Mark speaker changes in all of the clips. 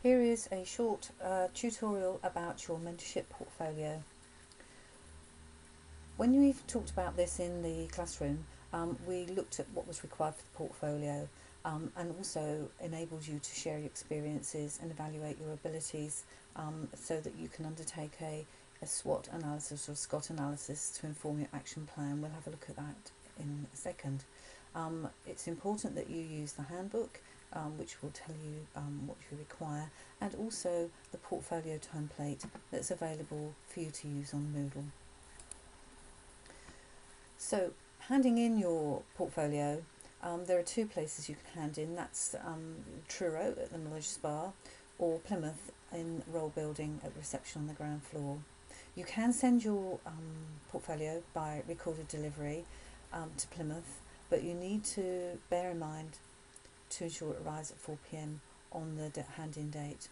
Speaker 1: Here is a short tutorial about your mentorship portfolio. When we talked about this in the classroom, we looked at what was required for the portfolio and also enabled you to share your experiences and evaluate your abilities so that you can undertake a SWOT analysis or SCOT analysis to inform your action plan. We'll have a look at that in a second. It's important that you use the handbook, which will tell you what you require, and also the portfolio template that's available for you to use on Moodle. So, handing in your portfolio, there are two places you can hand in. That's Truro at the Knowledge Spa or Plymouth in Role Building at reception on the ground floor. You can send your portfolio by recorded delivery to Plymouth, but you need to bear in mind to ensure it arrives at 4 p.m. on the hand-in date.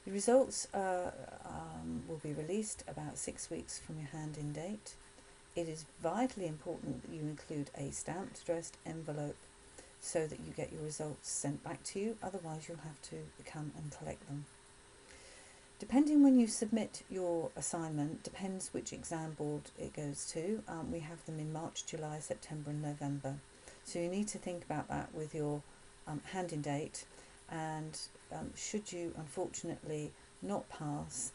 Speaker 1: The results will be released about 6 weeks from your hand-in date. It is vitally important that you include a stamped addressed envelope so that you get your results sent back to you, otherwise you'll have to come and collect them. Depending when you submit your assignment, depends which exam board it goes to. We have them in March, July, September and November. So you need to think about that with your hand-in date, and should you unfortunately not pass,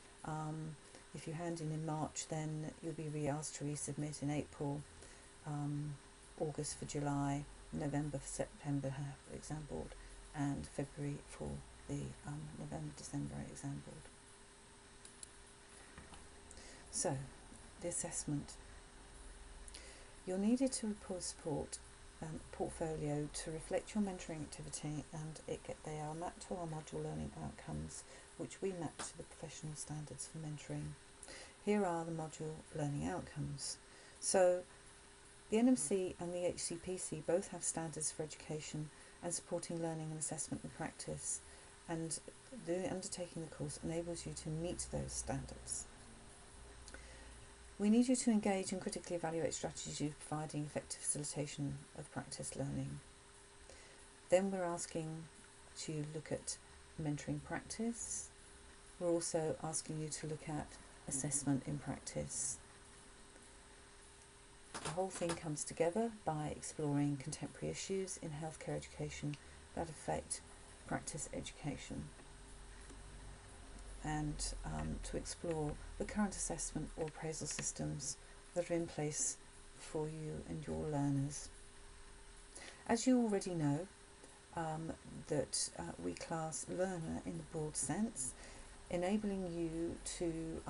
Speaker 1: if you hand in March, then you'll be asked to resubmit in April, August for July, November for September exam board, and February for the November-December exam board. So, the assessment. You're needed to support portfolio to reflect your mentoring activity, and they are mapped to our module learning outcomes, which we map to the professional standards for mentoring. Here are the module learning outcomes. So the NMC and the HCPC both have standards for education and supporting learning and assessment and practice, and undertaking the course enables you to meet those standards. We need you to engage and critically evaluate strategies for providing effective facilitation of practice learning. Then we're asking to look at mentoring practice. We're also asking you to look at assessment in practice. The whole thing comes together by exploring contemporary issues in healthcare education that affect practice education, and to explore the current assessment or appraisal systems that are in place for you and your learners. As you already know, that we class learner in the broad sense, enabling you to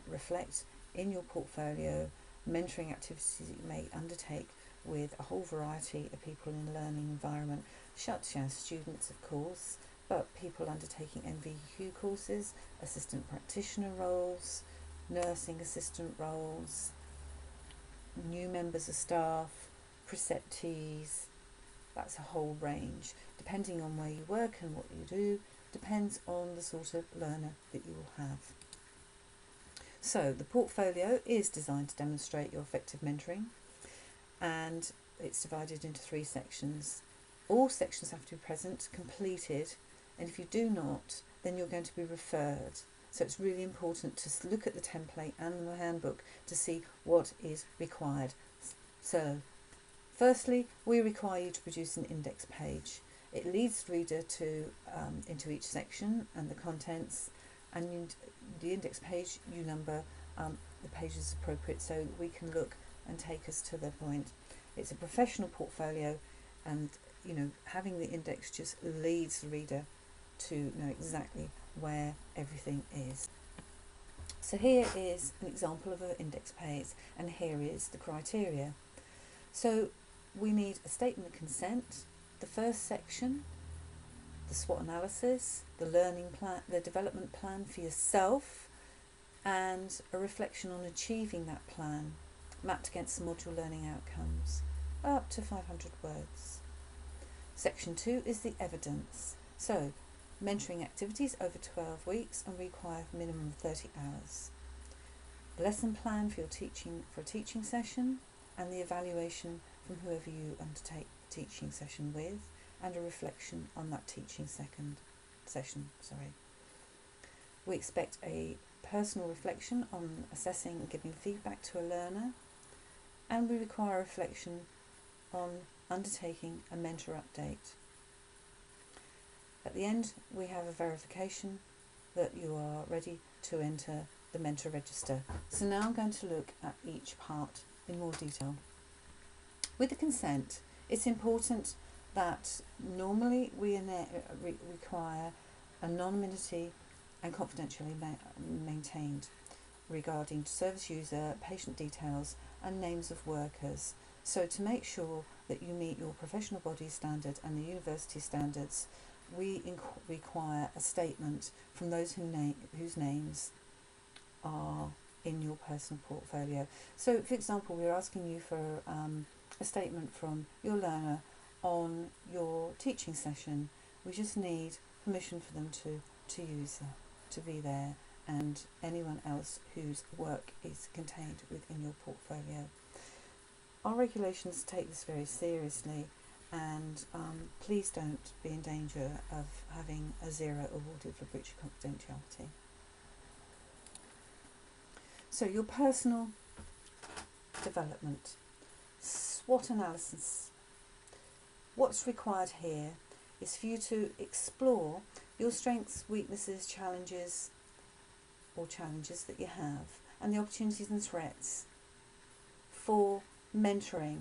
Speaker 1: reflect in your portfolio mentoring activities that you may undertake with a whole variety of people in a learning environment, such as students, of course, but people undertaking NVQ courses, assistant practitioner roles, nursing assistant roles, new members of staff, preceptees. That's a whole range. Depending on where you work and what you do, depends on the sort of learner that you will have. So the portfolio is designed to demonstrate your effective mentoring, and it's divided into 3 sections. All sections have to be present, completed, and if you do not, then you're going to be referred. So it's really important to look at the template and the handbook to see what is required. So, firstly, we require you to produce an index page. It leads the reader into each section and the contents, and the index page you number the pages appropriate so we can look and take us to the point. It's a professional portfolio, and having the index just leads the reader to know exactly where everything is. So here is an example of an index page, and here is the criteria. So we need a statement of consent, the first section, the SWOT analysis, the learning plan, the development plan for yourself, and a reflection on achieving that plan mapped against the module learning outcomes, up to 500 words. Section 2 is the evidence. So mentoring activities over 12 weeks and require a minimum of 30 hours. The lesson plan for a teaching session, and the evaluation from whoever you undertake the teaching session with, and a reflection on that teaching session. We expect a personal reflection on assessing and giving feedback to a learner, and we require reflection on undertaking a mentor update. At the end, we have a verification that you are ready to enter the mentor register. So now I'm going to look at each part in more detail. With the consent, it's important that normally we require anonymity and confidentiality maintained regarding service user, patient details and names of workers. So to make sure that you meet your professional body standard and the university standards, we require a statement from those whose names are in your personal portfolio. So for example, we're asking you for a statement from your learner on your teaching session. We just need permission for them to use that, to be there, and anyone else whose work is contained within your portfolio. Our regulations take this very seriously, and please don't be in danger of having a 0 awarded for breach of confidentiality. So your personal development, SWOT analysis. What's required here is for you to explore your strengths, weaknesses, challenges that you have, and the opportunities and threats for mentoring.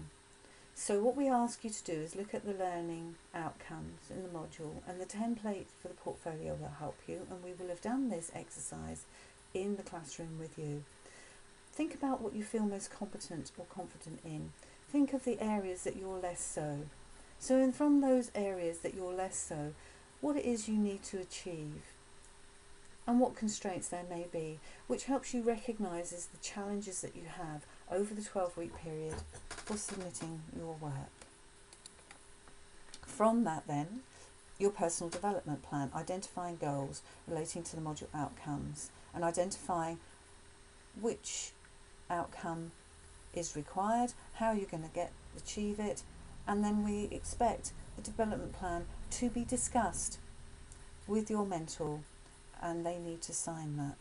Speaker 1: So what we ask you to do is look at the learning outcomes in the module, and the template for the portfolio will help you, and we will have done this exercise in the classroom with you. Think about what you feel most competent or confident in. Think of the areas that you're less so. So from those areas that you're less so, what it is you need to achieve and what constraints there may be, which helps you recognise the challenges that you have over the 12-week period for submitting your work. From that then, your personal development plan, identifying goals relating to the module outcomes and identifying which outcome is required, how you're going to achieve it, and then we expect the development plan to be discussed with your mentor, and they need to sign that.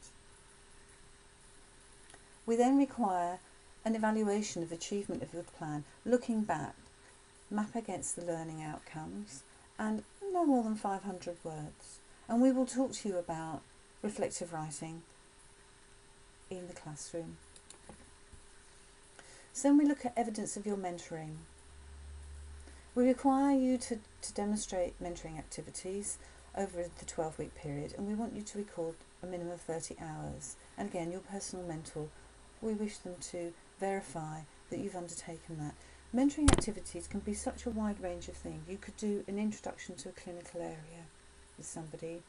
Speaker 1: We then require an evaluation of achievement of your plan, looking back, map against the learning outcomes, and no more than 500 words. And we will talk to you about reflective writing in the classroom. So then we look at evidence of your mentoring. We require you to demonstrate mentoring activities over the 12-week period, and we want you to record a minimum of 30 hours. And again, your personal mentor, we wish them to verify that you've undertaken that. Mentoring activities can be such a wide range of things. You could do an introduction to a clinical area with somebody.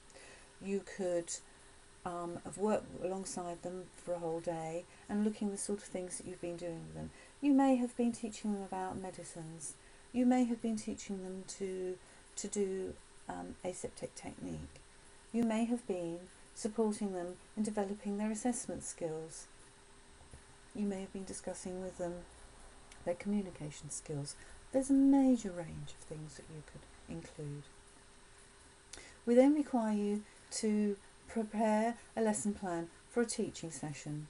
Speaker 1: You could have worked alongside them for a whole day and looking at the sort of things that you've been doing with them. You may have been teaching them about medicines. You may have been teaching them to do aseptic technique. You may have been supporting them in developing their assessment skills. You may have been discussing with them their communication skills. There's a major range of things that you could include. We then require you to prepare a lesson plan for a teaching session.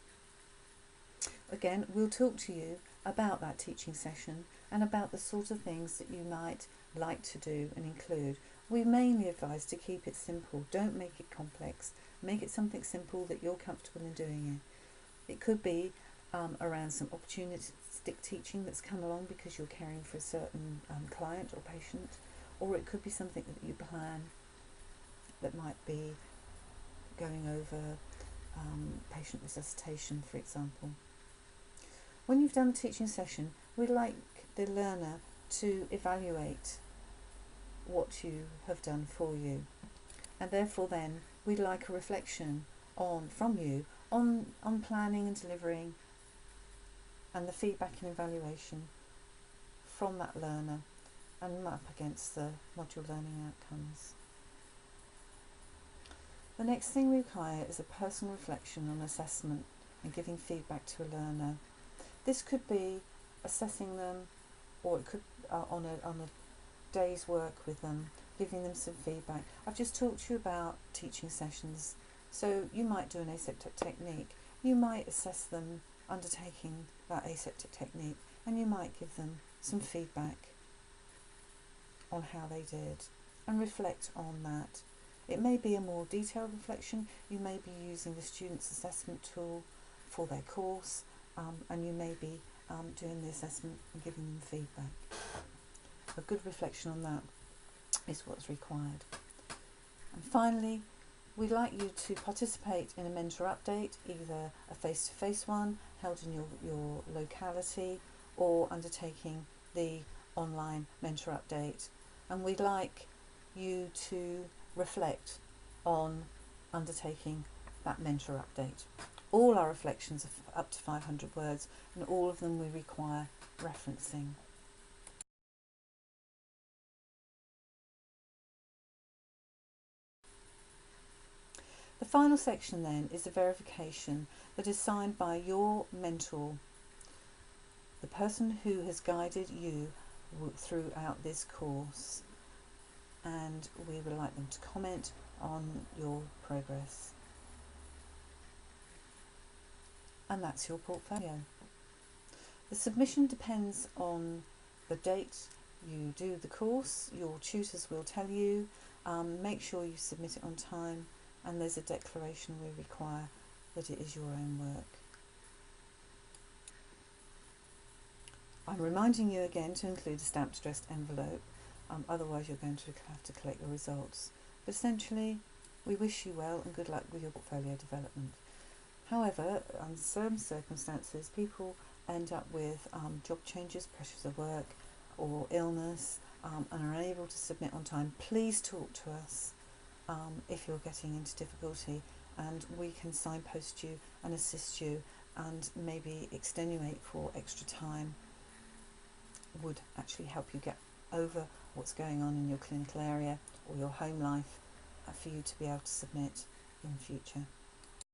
Speaker 1: Again, we'll talk to you about that teaching session and about the sort of things that you might like to do and include. We mainly advise to keep it simple. Don't make it complex. Make it something simple that you're comfortable in doing it. It could be around some opportunistic teaching that's come along because you're caring for a certain client or patient, or it could be something that you plan that might be going over patient resuscitation, for example. When you've done the teaching session, we'd like the learner to evaluate what you have done for you, and therefore then we'd like a reflection from you on planning and delivering, and the feedback and evaluation from that learner, and map against the module learning outcomes. The next thing we require is a personal reflection on assessment and giving feedback to a learner. This could be assessing them, or it could on a day's work with them, giving them some feedback. I've just talked to you about teaching sessions, So you might do an aseptic technique, you might assess them undertaking that aseptic technique, and you might give them some feedback on how they did and reflect on that. It may be a more detailed reflection. You may be using the student's assessment tool for their course, and you may be doing the assessment and giving them feedback. A good reflection on that is what's required. And finally, we'd like you to participate in a mentor update, either a face-to-face one held in your locality, or undertaking the online mentor update. And we'd like you to reflect on undertaking that mentor update. All our reflections are up to 500 words, and all of them we require referencing. The final section then is the verification that is signed by your mentor, the person who has guided you throughout this course, and we would like them to comment on your progress. And that's your portfolio. The submission depends on the date you do the course. Your tutors will tell you. Make sure you submit it on time, and there's a declaration we require that it is your own work. I'm reminding you again to include a stamped addressed envelope, otherwise you're going to have to collect your results. But essentially, we wish you well and good luck with your portfolio development. However, under certain circumstances, people end up with job changes, pressures of work, or illness, and are unable to submit on time. Please talk to us if you're getting into difficulty, and we can signpost you and assist you, and maybe extenuate for extra time would actually help you get over what's going on in your clinical area or your home life for you to be able to submit in future.